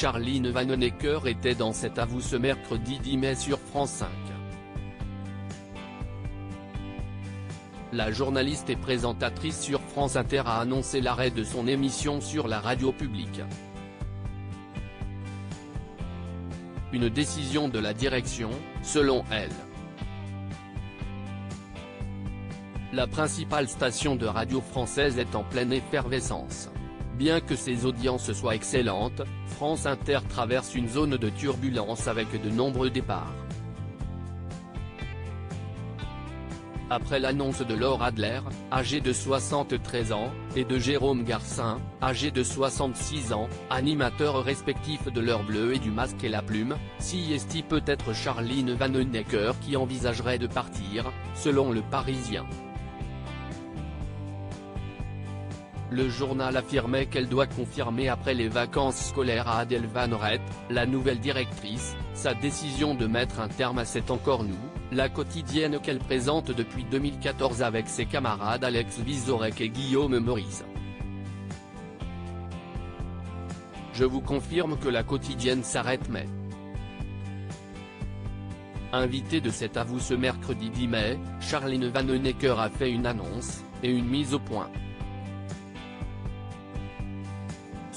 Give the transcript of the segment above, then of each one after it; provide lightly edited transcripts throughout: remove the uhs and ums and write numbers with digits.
Charline Vanhoenacker était dans cet avou ce mercredi 10 mai sur France 5. La journaliste et présentatrice sur France Inter a annoncé l'arrêt de son émission sur la radio publique. Une décision de la direction, selon elle. La principale station de radio française est en pleine effervescence. Bien que ses audiences soient excellentes, France Inter traverse une zone de turbulence avec de nombreux départs. Après l'annonce de Laure Adler, âgée de 73 ans, et de Jérôme Garcin, âgé de 66 ans, animateurs respectifs de l'heure bleue et du masque et la plume, c'est peut-être Charline Vanhoenacker qui envisagerait de partir, selon Le Parisien. Le journal affirmait qu'elle doit confirmer après les vacances scolaires à Adèle Van Rett, la nouvelle directrice, sa décision de mettre un terme à C'est encore nous, la quotidienne qu'elle présente depuis 2014 avec ses camarades Alex Vizorek et Guillaume Meurice. Je vous confirme que la quotidienne s'arrête mais. Invitée de cet avou ce mercredi 10 mai, Charline Vanhoenacker a fait une annonce, et une mise au point.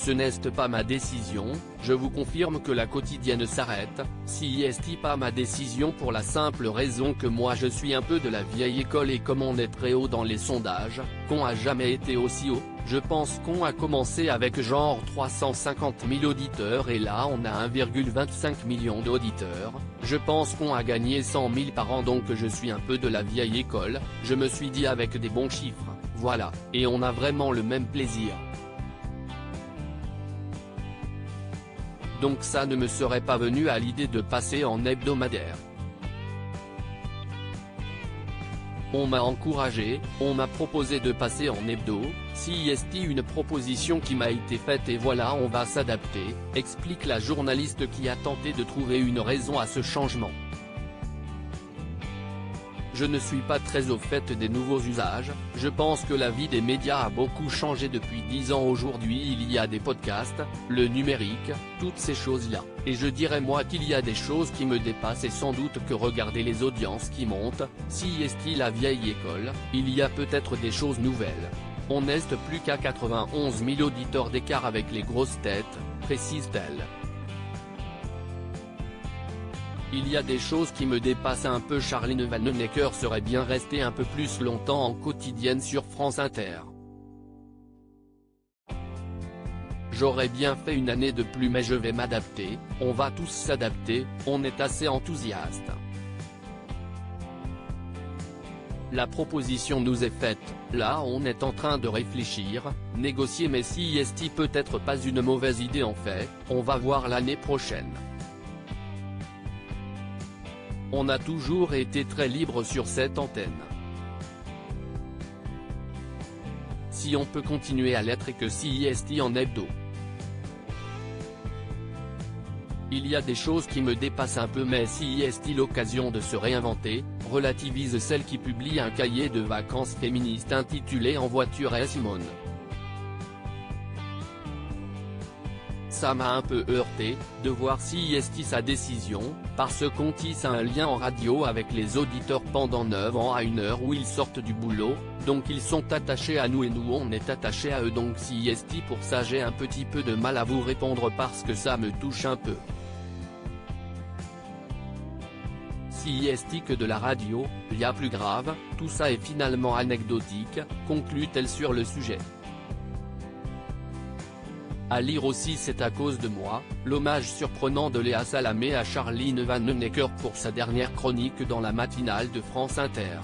Ce n'est pas ma décision, je vous confirme que la quotidienne s'arrête, c'est pas ma décision pour la simple raison que moi je suis un peu de la vieille école et comme on est très haut dans les sondages, qu'on a jamais été aussi haut, je pense qu'on a commencé avec genre 350 000 auditeurs et là on a 1,25 million d'auditeurs, je pense qu'on a gagné 100 000 par an donc je suis un peu de la vieille école, je me suis dit avec des bons chiffres, voilà, et on a vraiment le même plaisir. Donc ça ne me serait pas venu à l'idée de passer en hebdomadaire. On m'a encouragé, on m'a proposé de passer en hebdo, c'est une proposition qui m'a été faite et voilà on va s'adapter, explique la journaliste qui a tenté de trouver une raison à ce changement. Je ne suis pas très au fait des nouveaux usages, je pense que la vie des médias a beaucoup changé depuis 10 ans aujourd'hui il y a des podcasts, le numérique, toutes ces choses-là, et je dirais moi qu'il y a des choses qui me dépassent et sans doute que regarder les audiences qui montent, c'est la vieille école, il y a peut-être des choses nouvelles. On n'est plus qu'à 91 000 auditeurs d'écart avec les grosses têtes, précise-t-elle. Il y a des choses qui me dépassent un peu. Charline Vanhoenacker serait bien restée un peu plus longtemps en quotidienne sur France Inter. J'aurais bien fait une année de plus mais je vais m'adapter, on va tous s'adapter, on est assez enthousiaste. La proposition nous est faite, là on est en train de réfléchir, négocier mais c'est peut-être pas une mauvaise idée en fait, on va voir l'année prochaine. On a toujours été très libre sur cette antenne. Si on peut continuer à l'être et que c'est en hebdo. Il y a des choses qui me dépassent un peu mais c'est l'occasion de se réinventer, relativise celle qui publie un cahier de vacances féministe intitulé En voiture et Simone. Ça m'a un peu heurté, de voir sa décision, parce qu'on tisse un lien en radio avec les auditeurs pendant 9 ans à une heure où ils sortent du boulot, donc ils sont attachés à nous et nous on est attachés à eux donc pour ça j'ai un petit peu de mal à vous répondre parce que ça me touche un peu. Que de la radio, y a plus grave, tout ça est finalement anecdotique, conclut-elle sur le sujet. À lire aussi C'est à cause de moi, l'hommage surprenant de Léa Salamé à Charline Vanhoenacker pour sa dernière chronique dans la matinale de France Inter.